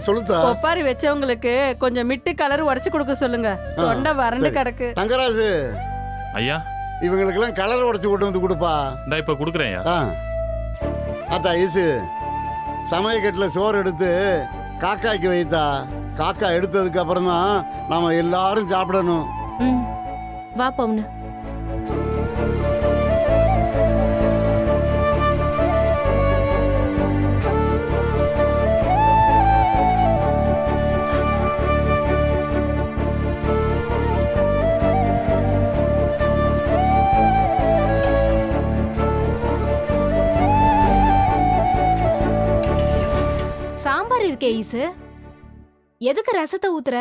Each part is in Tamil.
சொல்லுதா. ஒப்பாரி வச்சவங்களுக்கு கொஞ்சம் மிட்டு கலர் உடைச்சு கொடுக்க சொல்லுங்க. தொண்டை வறண்டு கிடக்கு. தங்கராசு ஐயா, இவங்களுக்கெல்லாம் கலர் உடைச்சு கொண்டு வந்து கொடுப்பா. இந்தா இப்ப கொடுக்குறேன். அத்தா ஈசு சமயக்கட்டில் சோறு எடுத்து காக்காய்க்கு வைத்தா. காக்கா எடுத்ததுக்கு அப்புறம் தான் நாம எல்லாரும் சாப்பிடணும். வா பவுனு. சாம்பார் இருக்கே ஈசு, எதுக்கு ரசத்தை ஊத்துற?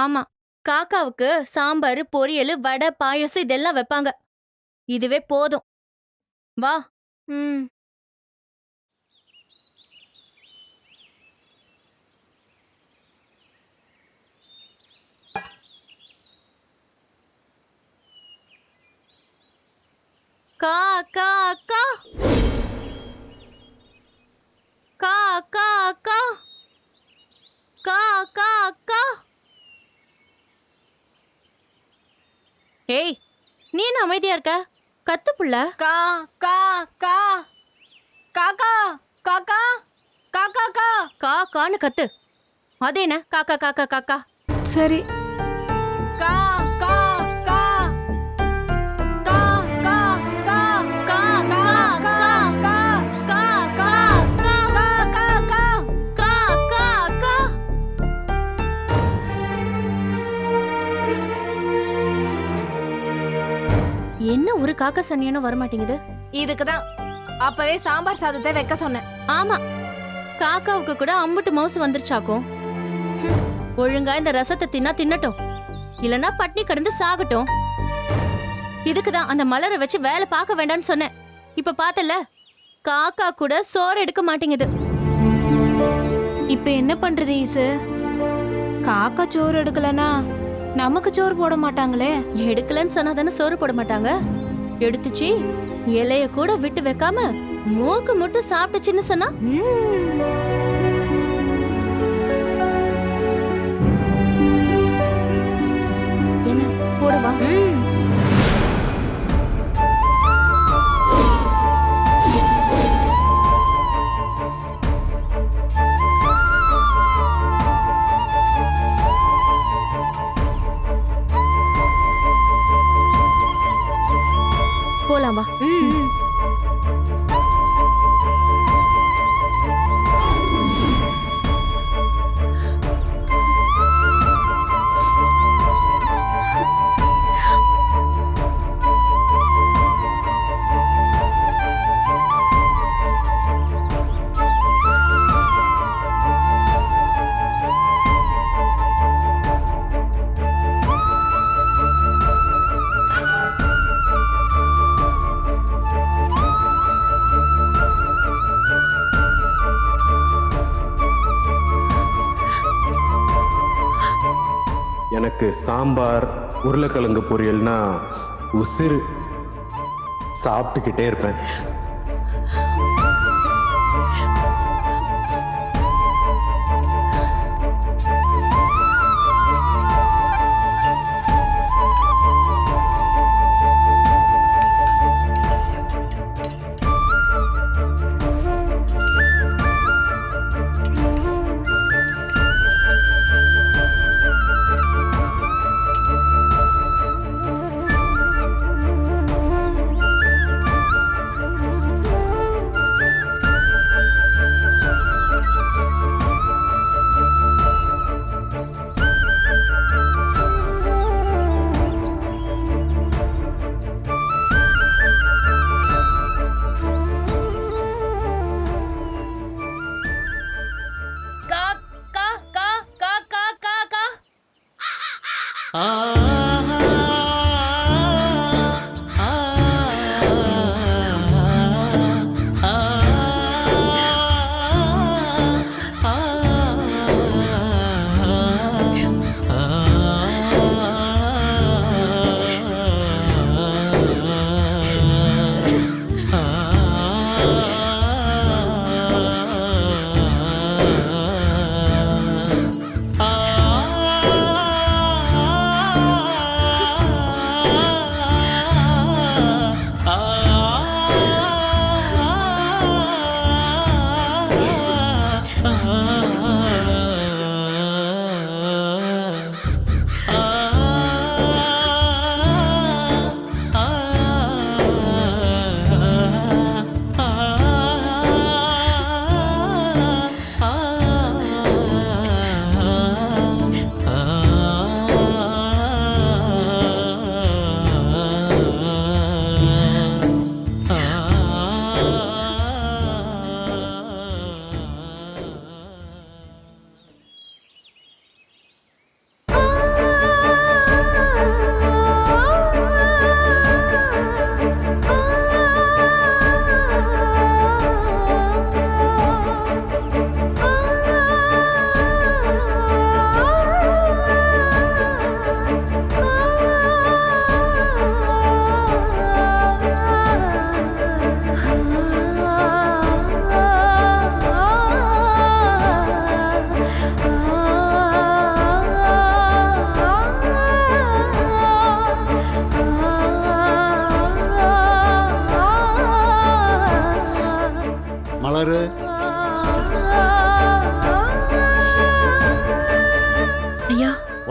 ஆமா, காக்காவுக்கு சாம்பார், பொரியல், வடை, பாயசம் இதெல்லாம் வைப்பாங்க. இதுவே போதும். வா. கா கா கா கா கா கா கா கா கா. ஏய், நீ என்ன அமைதியா இருக்க? கத்து புள்ள. கா கா கா காக்கா காக்கா காக்கா கா கா கான்னு கத்து. அது என்ன காக்கா காக்கா காக்கா? சரி. கா கா கா கா கா கா கா கா கா கா கா கா கா கா கா கா கா. என்ன ஒரு காக்கா சன்னியானும் வரமாட்டேங்குது. இதுக்குதான் அப்பவே சாம்பார் சாதத்தை வைக்க சொன்னேன். ஆமா, காக்காவுக்கு கூட அம்புட்டு மவுசு வந்துருச்சாக்கும். ஒழுங்கா இந்த ரசத்தை தின்னட்டும், இல்லனா பட்னி கிடந்து சாகட்டும். இதுக்குதான் அந்த மலரை வச்சு வேலை பார்க்க வேண்டாம்னு சொன்னேன். இப்ப பார்த்தல, காக்கா கூட சோறு எடுக்க மாட்டேங்குது. இப்ப என்ன பண்றது ஈசு? காக்கா சோறு எடுக்கலனா நமக்கு சோறு போட மாட்டாங்களே. எடுக்கலன்னு சொன்னா தானே சோறு போட மாட்டாங்க. எடுத்துச்சு இலைய கூட விட்டு வைக்காம மூக்கு மட்டும் சாப்பிட்டுச்சுன்னு சொன்னா என்ன போடவா? போலாம் வா. எனக்கு சாம்பார், உருளைக்கிழங்கு பொரியல்னா உசிறு. சாப்பிட்டுக்கிட்டே இருப்பேன்.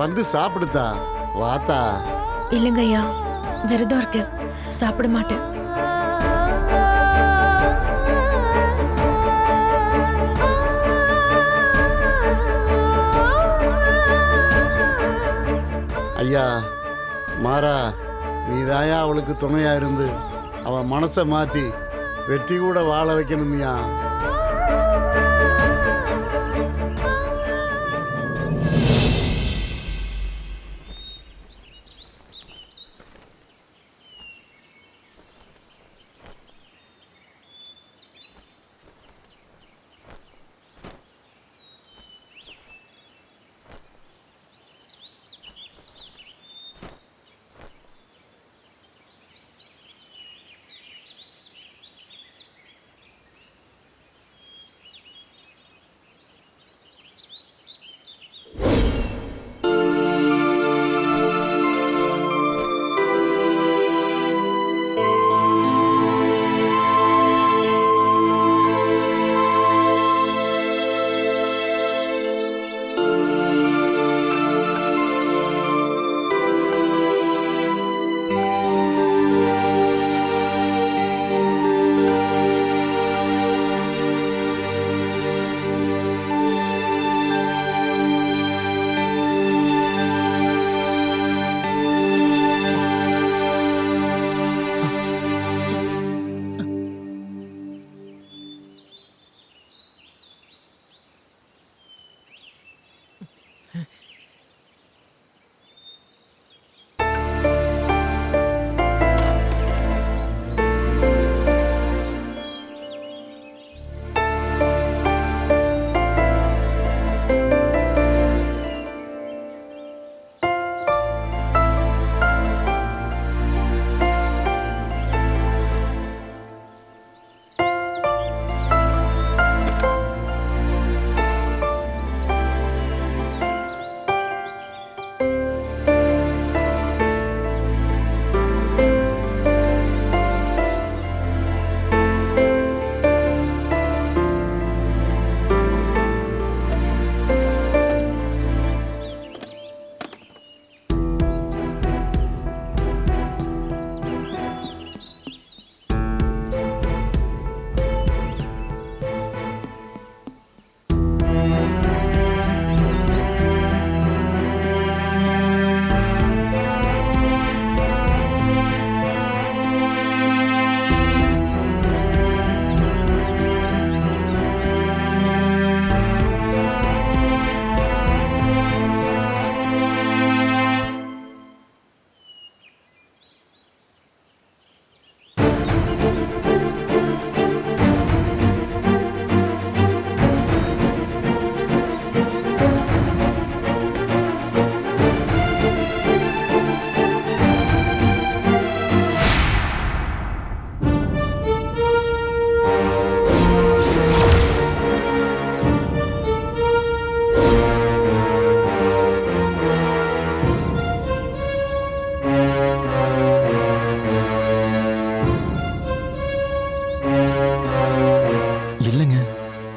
வந்து சாப்பிடுத்தா. வாத்தா. இல்லைங்க ஐயா, விரதம் இருக்கு, சாப்பிட மாட்டேன். ஐயா மாறா, நீதாயா அவளுக்கு துணையா இருந்து அவன் மனசை மாத்தி வெற்றி கூட வாழ வைக்கணும்யா.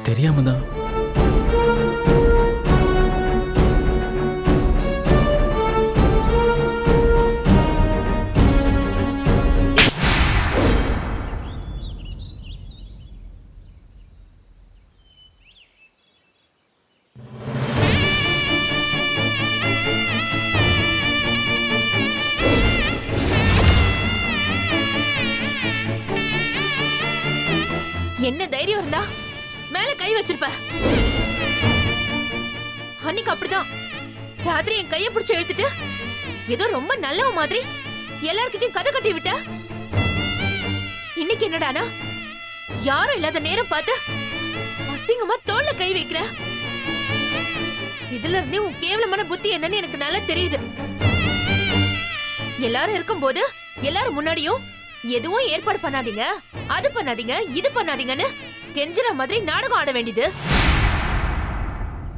தெரியாம தான். என்ன தைரியம் இருந்தா மேல கை வச்சிருப்ப. அன்னைக்கு அப்படிதான் ராத்திரி என் கைய பிடிச்சு இழுத்துட்டு ஏதோ ரொம்ப நல்லவ மாதிரி எல்லார்கிட்டயும் கதை கட்டி விட்ட. இன்னைக்கு என்னடானா யாரும் இல்லாத நேரம் பார்த்து அசிங்கமா தோல்ல கை வைக்கிற. இதுல இருந்தே உன் கேவலமான புத்தி என்னன்னு எனக்கு நல்லா தெரியுது. எல்லாரும் இருக்கும்போது எல்லாரும் முன்னாடியும் எதுவும் ஏற்பாடு பண்ணாதீங்க, அது பண்ணாதீங்க, இது பண்ணாதீங்கன்னு கெஞ்சற மாதிரி நாடகம் ஆட வேண்டியது.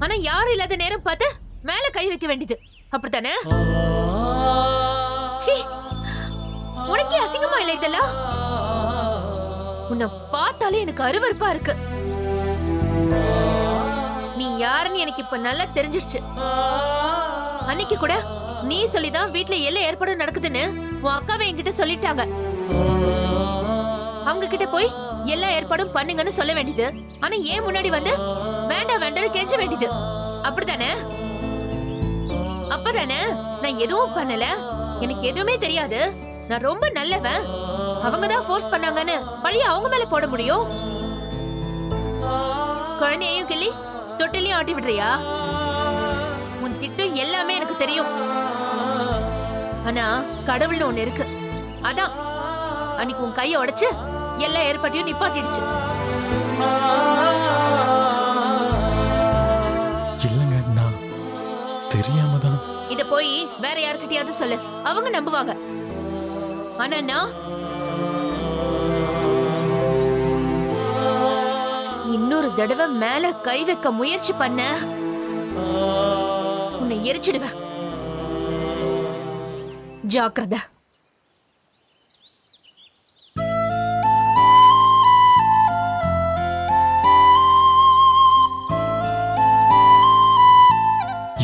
ஆனா யாரும் இல்லாத நேரம் பார்த்து மேல கை வைக்க வேண்டியது, அப்படித்தானே? உனக்கே அசிங்கமா இல்ல இதெல்லாம்? உன்னை பார்த்தாலே எனக்கு அருவருப்பா இருக்கு. நீ யாருன்னு எனக்கு இப்ப நல்லா தெரிஞ்சிடுச்சு. அன்னைக்கு கூட நீ சொல்லிதான் வீட்ல எல்லா ஏற்பாடும் நடக்குதுன்னு உன் அக்காவை என்கிட்ட சொல்லிட்டாங்க. அவங்க கிட்ட போய் எல்லா ஏற்பாடும் பண்ணுங்கன்னு சொல்ல வேண்டியது, ஆனா ஏன் முன்னாடி வந்து வேண்டாம் வேண்டாம் கெஞ்ச வேண்டியது, அப்படிதானே? அப்பதானே நான் எதுவும் பண்ணல, எனக்கு எதுவுமே தெரியாது, நான் ரொம்ப நல்லவன், அவங்கதான் ஃபோர்ஸ் பண்ணாங்கன்னு பழிய அவங்க மேல போட முடியும்? குழந்தையையும் கிள்ளி தொட்டிலையும் ஆட்டி விடுறியா? உன் திட்டம் எல்லாமே எனக்கு தெரியும். ஆனா கடவுள்னு ஒண்ணு இருக்கு, அதான் அன்னைக்கு உன் கைய உடைச்சு எல்லா ஏற்பாட்டையும் நிப்பாட்டிடுச்சு. இல்லங்க, நான் தெரியாம தான். இத போய் வேற யார்கிட்டயாவது சொல்லு, அவங்க நம்புவாங்க. ஆனா நான் இன்னொரு தடவை மேல கை வைக்க முயற்சி பண்ண உன்னை எரிச்சிடுவேன். ஜாக்கிரதை.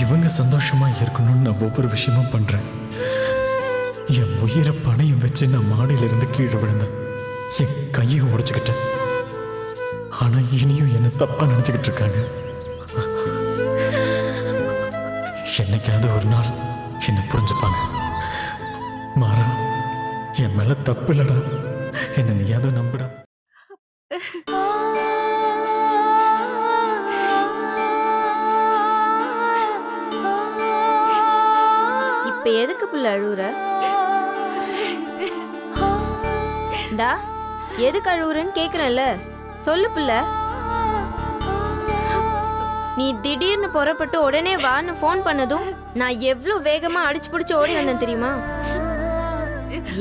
இவங்க சந்தோஷமா இருக்கணும்னு நான் ஒவ்வொரு விஷயமும் பண்றேன். என் உயிரை பணையம் வச்சு நான் மாடியில இருந்து கீழே விழுந்தேன், என் கையை உடைச்சுக்கிட்டேன். ஆனா இனியும் என்ன தப்பா நினைச்சுக்கிட்டு இருக்காங்க. என்னைக்காவது ஒரு நாள் என்ன புரிஞ்சுப்பாங்க. மாறா, என் மேல தப்பு இல்லடா, என்ன நீயாவது நம்புடா. இப்ப எதுக்கு புள்ள அழுவுற? டா, எதுக்கு அழுவுறன்னு கேக்குறேன்ல, சொல்லு புள்ள. நீ திடீர்னு புறப்பட்டு உடனே வான்னு ஃபோன் பண்ணதும் நான் எவ்வளவு வேகமா அடிச்சு பிடிச்சு ஓடி வந்தேன் தெரியுமா?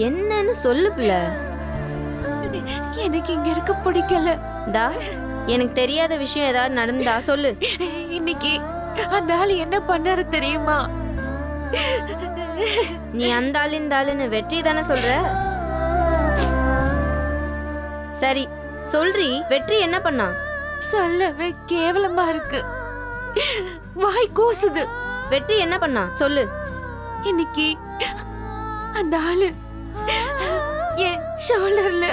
என்னன்னு சொல்லு புள்ள. எனக்கு இங்க இருக்க பிடிக்கல. டா, எனக்கு தெரியாத விஷயம் ஏதாவது நடந்தா சொல்லு. இன்னைக்கு அந்த ஆள் என்ன பண்ணாரு தெரியுமா? நீ அந்த ஆளு இந்த ஆளுன்னு வெற்றி தானே சொல்ற? சரி சொல்றி, வெற்றி என்ன பண்ணா? சொல்லவே கேவலமா இருக்கு, வாய் கூசுது. வெற்றி என்ன பண்ணா சொல்லு. இன்னைக்கு அந்த ஆளு என் ஷோல்டர்ல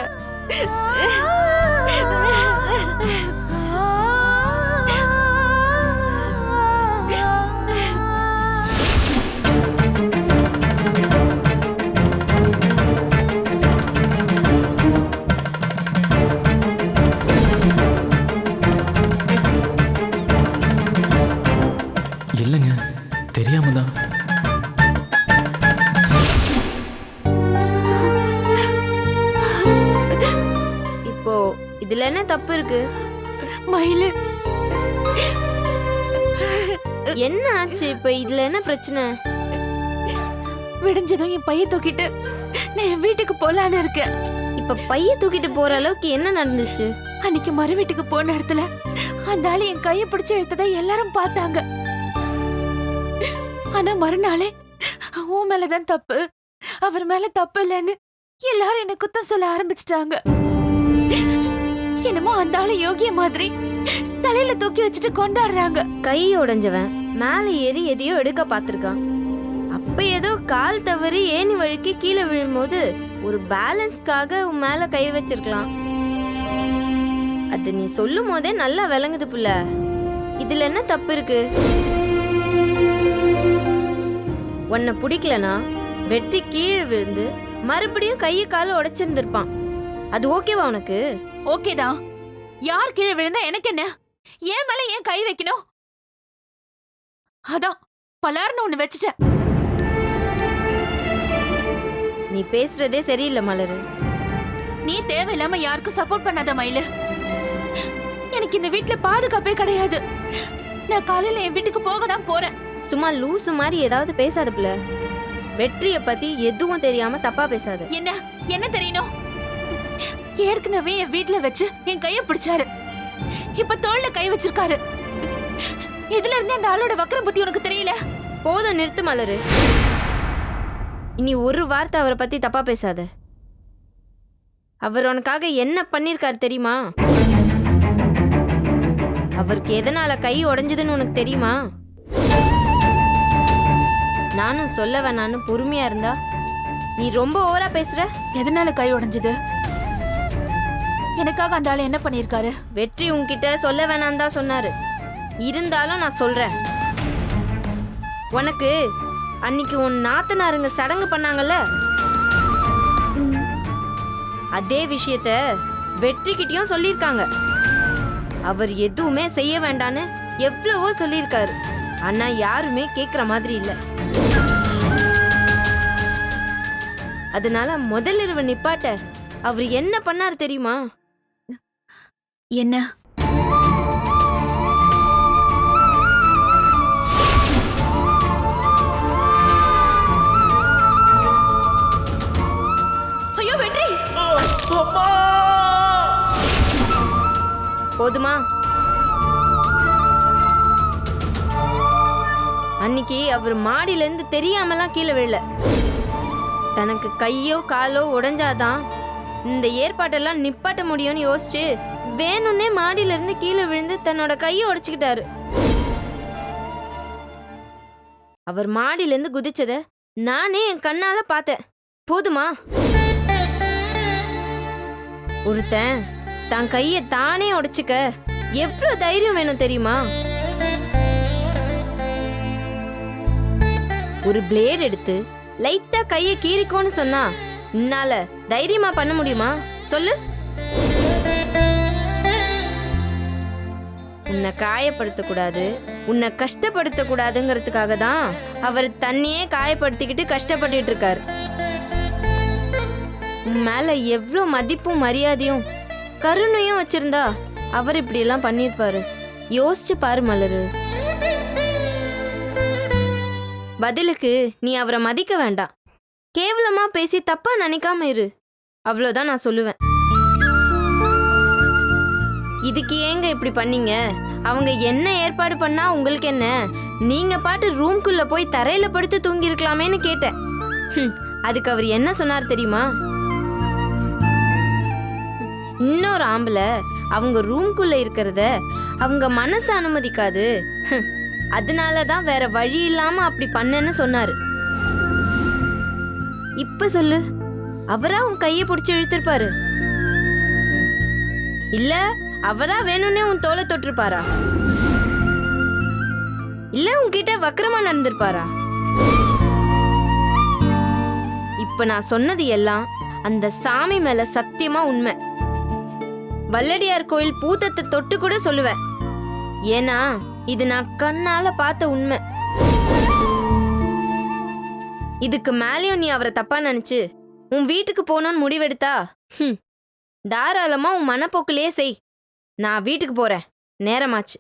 இல்லைங்க, தெரியாம தான். இப்போ இதுல என்ன தப்பு இருக்கு? மயிலு, என்ன ஆச்சு இப்ப? இதுல என்ன பிரச்சனை? விடிஞ்சதும் என் பைய தூக்கிட்டு நான் என் வீட்டுக்கு போலான்னு இருக்கேன். இப்ப பைய தூக்கிட்டு போற அளவுக்கு என்ன நடந்துச்சு? அன்னைக்கு மறு வீட்டுக்கு போன இடத்துல அந்த ஆளு என் கைய பிடிச்சு இழுத்ததை எல்லாரும் பார்த்தாங்க. ஆனா மறுநாளே உன் மேலதான் தப்பு, அவர் மேல தப்பு இல்லைன்னு எல்லாரும் என்ன குத்தம் சொல்ல ஆரம்பிச்சிட்டாங்க. என்னமோ அந்த ஆளு யோகிய மாதிரி தலையில தூக்கி வச்சுட்டு கொண்டாடுறாங்க. கை உடைஞ்சவன் மேல ஏறி எதையோ எடுக்க பாத்திருக்கான். அப்ப ஏதோ கால் தவறி ஏணி வழுக்கி கீழே விழும்போது ஒரு பேலன்ஸ்க்காக உன் மேல கை வச்சிருக்கலாம். அது நீ சொல்லும் போதே நல்லா விளங்குது புள்ள. இதுல என்ன தப்பு இருக்கு? உன்னை பிடிக்கலனா வெற்றி கீழே விழுந்து மறுபடியும் கையை கால உடைச்சிருந்திருப்பான். அது ஓகேவா உனக்கு? ஓகேதான். யார் கீழே விழுந்தா எனக்கு என்ன? ஏன் மேல ஏன் கை வைக்கணும்? அதான் பலார்னு ஒண்ணு வச்சுட்டேன். நீ பேசுறதே சரியில்லை மலரு. நீ தேவையில்லாம யாருக்கும் சப்போர்ட் பண்ணாத மயிலு. எனக்கு இந்த வீட்ல பாதுகாப்பே கிடையாது. நான் காலையில என் வீட்டுக்கு போக தான் போறேன். சும்மா லூசு மாதிரி ஏதாவது பேசாத புள்ள. வெற்றிய பத்தி எதுவும் தெரியாம தப்பா பேசாத. என்ன என்ன தெரியணும்? ஏற்கனவே என் வீட்ல வச்சு என் கைய பிடிச்சாரு, இப்ப தோள்ல கை வச்சிருக்காரு. இதுல இருந்து அந்த ஆளோட வக்கர புத்தி உனக்கு தெரியல? போதும், நிறுத்து மலரு. இனி ஒரு வார்த்தை அவரை பத்தி தப்பா பேசாத. அவர் உனக்காக என்ன பண்ணிருக்காரு தெரியுமா? அவருக்கு எதனால கை உடைஞ்சதுன்னு உனக்கு தெரியுமா? நானும் சொல்ல வேணான்னு பொறுமையா இருந்தா நீ ரொம்ப ஓவரா பேசுற. எதனால கை உடைஞ்சது? எனக்காக அந்த ஆளு என்ன பண்ணிருக்காரு? வெற்றி உன்கிட்ட சொல்ல வேணான்னு தான் சொன்னாரு. இருந்தாலும் நான் சொல்றேன். உனக்கு அன்னைக்கு உன் நாத்தனாருங்க சடங்கு பண்ணாங்கல்ல, அதே விஷயத்த வெற்றிக்கிட்டயும் சொல்லியிருக்காங்க. அவர் எதுவுமே செய்ய வேண்டான்னு எவ்வளவோ சொல்லியிருக்காரு. ஆனா யாருமே கேக்குற மாதிரி இல்ல. அதனால முதல் இரவு நிப்பாட்ட அவர் என்ன பண்ணாரு தெரியுமா? என்ன? ஐயோ வெற்றி! போதுமா? அன்னைக்கு அவர் மாடியில இருந்து தெரியாமலாம் கீழே விழல. தனக்கு கையோ காலோ உடைஞ்சாதான் இந்த ஏற்பாட்டெல்லாம் நிப்பாட்ட முடியும்னு யோசிச்சு வேணும்னே மாடியில இருந்து கீழே விழுந்து தன்னோட கையை உடைச்சுக்கிட்டாரு. அவர் மாடியில இருந்து குதிச்சத நானே என் கண்ணால பார்த்தேன். போதுமா? ஒருத்தன் தன் கையை தானே உடைச்சுக்க எவ்வளவு தைரியம் வேணும் தெரியுமா? ஒரு பிளேட் எடுத்து லைட்டா கையை கீறிக்கோன்னு சொன்னா உன்னால தைரியமா பண்ண முடியுமா? சொல்லு. உன்னை காயப்படுத்த கூடாது, உன்னை கஷ்டப்படுத்த கூடாதுங்கிறதுக்காக தான் அவர் தன்னையே காயப்படுத்திக்கிட்டு கஷ்டப்பட்டுட்டு இருக்காரு. உன் மேல எவ்வளோ மதிப்பும் மரியாதையும் கருணையும் வச்சிருந்தா அவர் இப்படி எல்லாம் பண்ணிருப்பாரு. யோசிச்சு பாரு மலரு. பதிலுக்கு நீ அவரை மதிக்க வேண்டாம், கேவலமா பேசி தப்பா நினைக்காம இரு. அவ்வளோதான் நான் சொல்லுவேன். இதுக்கு ஏங்க இப்படி பண்ணீங்க? அவங்க என்ன ஏற்பாடு பண்ணா உங்களுக்கு என்ன? நீங்க பாட்டு ரூம்குள்ள போய் தரையில படுத்து தூங்கி இருக்கலாமேன்னு கேட்டேன். அதுக்கு அவர் என்ன சொன்னார் தெரியுமா? இன்னொரு ஆம்பளை அவங்க ரூம்குள்ள இருக்கிறத அவங்க மனசு அனுமதிக்காது, அதனாலதான் வேற வழி இல்லாம அப்படி பண்ணேன்னு சொன்னாரு. இப்ப சொல்லு, அவரா உன் கையை பிடிச்சி இழுத்திருப்பாரு? இல்ல அவரா வேணும்னே உன் தோலை தொட்டிருப்பாரா? இல்ல உன்கிட்ட வக்கரமா நடந்திருப்பாரா? இப்ப நான் சொன்னது எல்லாம் அந்த சாமி மேல சத்தியமா உண்மை. வல்லடியார் கோயில் பூத்தத்தை தொட்டு கூட சொல்லுவேன். ஏன்னா இது நான் கண்ணால பார்த்த உண்மை. இதுக்கு மேலேயும் நீ அவரை தப்பா நினைச்சு உன் வீட்டுக்கு போகணும்னு முடிவெடுத்தா தாராளமா உன் மனப்போக்கிலேயே செய். நான் வீட்டுக்கு போறேன், நேரமாச்சு.